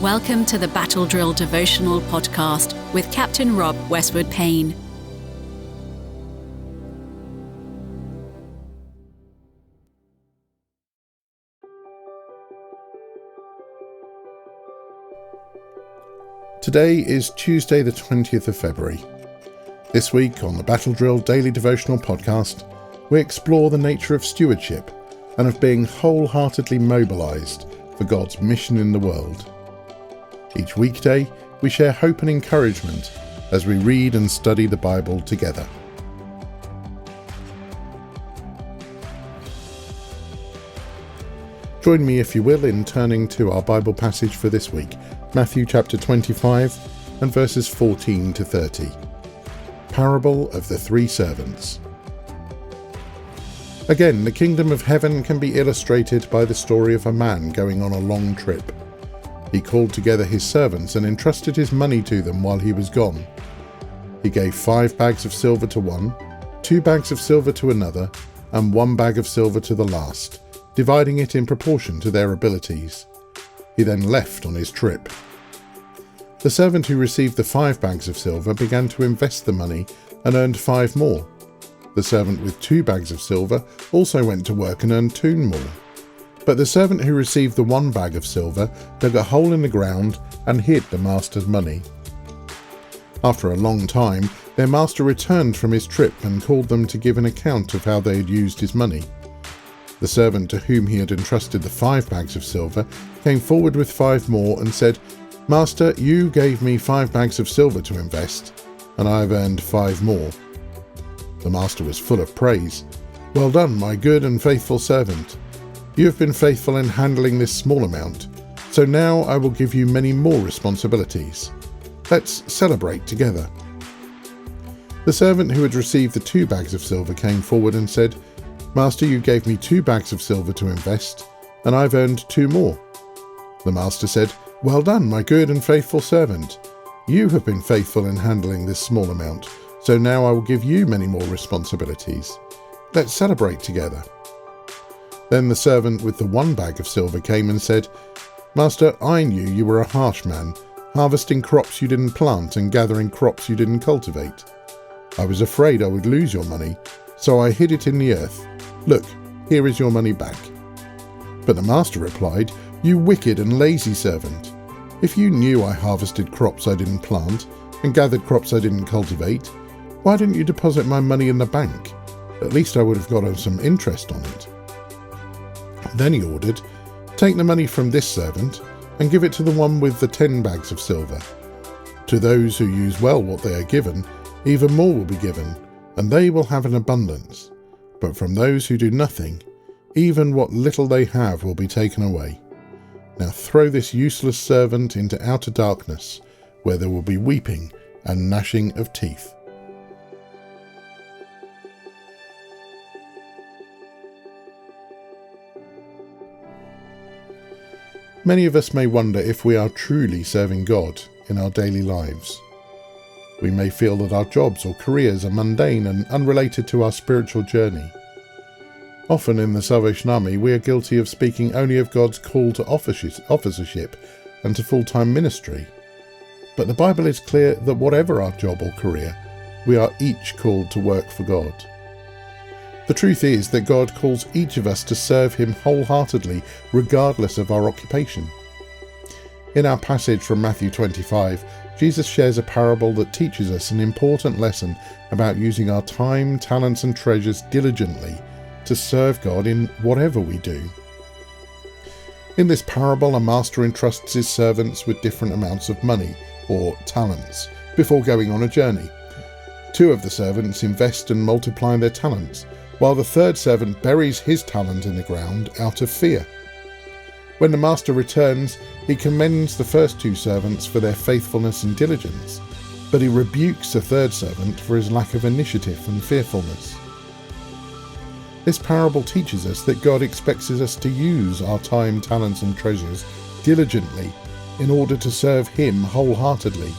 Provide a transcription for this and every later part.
Welcome to the Battle Drill Devotional Podcast with Captain Rob Westwood-Payne. Today is Tuesday the 20th of February. This week on the Battle Drill Daily Devotional Podcast, we explore the nature of stewardship and of being wholeheartedly mobilised for God's mission in the world. Each weekday, we share hope and encouragement as we read and study the Bible together. Join me, if you will, in turning to our Bible passage for this week, Matthew chapter 25 and verses 14 to 30. Parable of the Three Servants. Again, the kingdom of heaven can be illustrated by the story of a man going on a long trip. He called together his servants and entrusted his money to them while he was gone. He gave 5 bags of silver to one, 2 bags of silver to another, and 1 bag of silver to the last, dividing it in proportion to their abilities. He then left on his trip. The servant who received the 5 bags of silver began to invest the money and earned 5 more. The servant with 2 bags of silver also went to work and earned 2 more. But the servant who received the 1 bag of silver dug a hole in the ground and hid the master's money. After a long time, their master returned from his trip and called them to give an account of how they had used his money. The servant to whom he had entrusted the 5 bags of silver came forward with 5 more and said, "Master, you gave me 5 bags of silver to invest, and I have earned 5 more." The master was full of praise. "Well done, my good and faithful servant. You have been faithful in handling this small amount, so now I will give you many more responsibilities. Let's celebrate together." The servant who had received the 2 bags of silver came forward and said, "Master, you gave me 2 bags of silver to invest, and I've earned 2 more." The master said, "Well done, my good and faithful servant. You have been faithful in handling this small amount, so now I will give you many more responsibilities. Let's celebrate together." Then the servant with the 1 bag of silver came and said, "Master, I knew you were a harsh man, harvesting crops you didn't plant and gathering crops you didn't cultivate. I was afraid I would lose your money, so I hid it in the earth. Look, here is your money back." But the master replied, "You wicked and lazy servant. If you knew I harvested crops I didn't plant and gathered crops I didn't cultivate, why didn't you deposit my money in the bank? At least I would have gotten some interest on it." Then he ordered, "Take the money from this servant and give it to the one with the 10 bags of silver. To those who use well what they are given, even more will be given, and they will have an abundance. But from those who do nothing, even what little they have will be taken away. Now throw this useless servant into outer darkness, where there will be weeping and gnashing of teeth." Many of us may wonder if we are truly serving God in our daily lives. We may feel that our jobs or careers are mundane and unrelated to our spiritual journey. Often in the Salvation Army, we are guilty of speaking only of God's call to officership and to full-time ministry. But the Bible is clear that whatever our job or career, we are each called to work for God. The truth is that God calls each of us to serve Him wholeheartedly, regardless of our occupation. In our passage from Matthew 25, Jesus shares a parable that teaches us an important lesson about using our time, talents and treasures diligently to serve God in whatever we do. In this parable, a master entrusts his servants with different amounts of money, or talents, before going on a journey. 2 of the servants invest and multiply their talents, while the 3rd servant buries his talent in the ground out of fear. When the master returns, he commends the first 2 servants for their faithfulness and diligence, but he rebukes the 3rd servant for his lack of initiative and fearfulness. This parable teaches us that God expects us to use our time, talents and treasures diligently in order to serve Him wholeheartedly.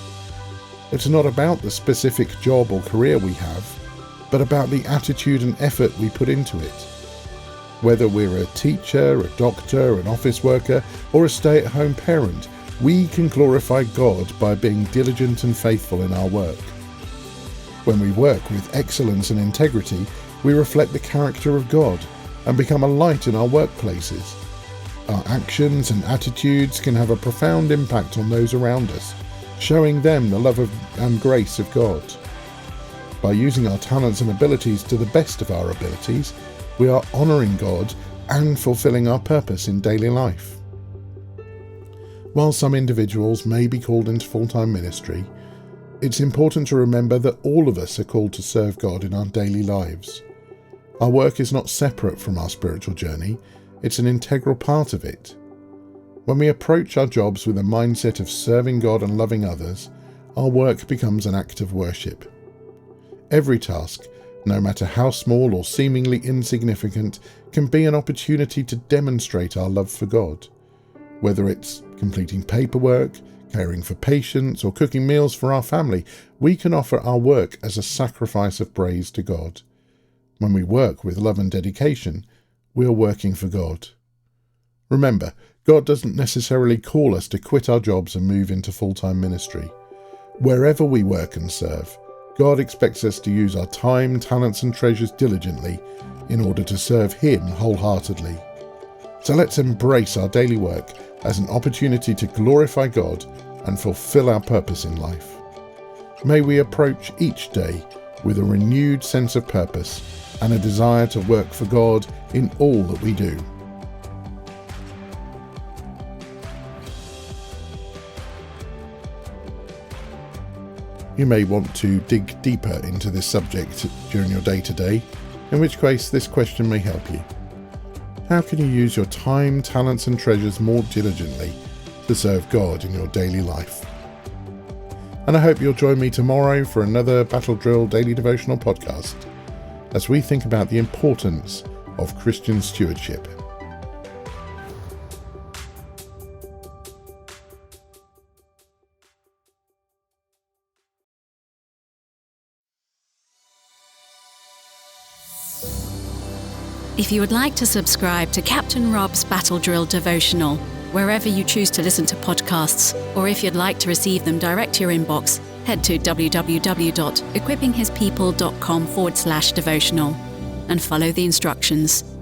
It's not about the specific job or career we have, but about the attitude and effort we put into it. Whether we're a teacher, a doctor, an office worker, or a stay-at-home parent, we can glorify God by being diligent and faithful in our work. When we work with excellence and integrity, we reflect the character of God and become a light in our workplaces. Our actions and attitudes can have a profound impact on those around us, showing them the love and grace of God. By using our talents and abilities to the best of our abilities, we are honouring God and fulfilling our purpose in daily life. While some individuals may be called into full-time ministry, it's important to remember that all of us are called to serve God in our daily lives. Our work is not separate from our spiritual journey, it's an integral part of it. When we approach our jobs with a mindset of serving God and loving others, our work becomes an act of worship. Every task, no matter how small or seemingly insignificant, can be an opportunity to demonstrate our love for God. Whether it's completing paperwork, caring for patients, or cooking meals for our family, we can offer our work as a sacrifice of praise to God. When we work with love and dedication, we are working for God. Remember, God doesn't necessarily call us to quit our jobs and move into full-time ministry. Wherever we work and serve, God expects us to use our time, talents and treasures diligently in order to serve Him wholeheartedly. So let's embrace our daily work as an opportunity to glorify God and fulfill our purpose in life. May we approach each day with a renewed sense of purpose and a desire to work for God in all that we do. You may want to dig deeper into this subject during your day-to-day, in which case this question may help you. How can you use your time, talents and treasures more diligently to serve God in your daily life? And I hope you'll join me tomorrow for another Battle Drill Daily Devotional podcast, as we think about the importance of Christian stewardship. If you would like to subscribe to Captain Rob's Battle Drill Devotional, wherever you choose to listen to podcasts, or if you'd like to receive them direct to your inbox, head to www.equippinghispeople.com/devotional and follow the instructions.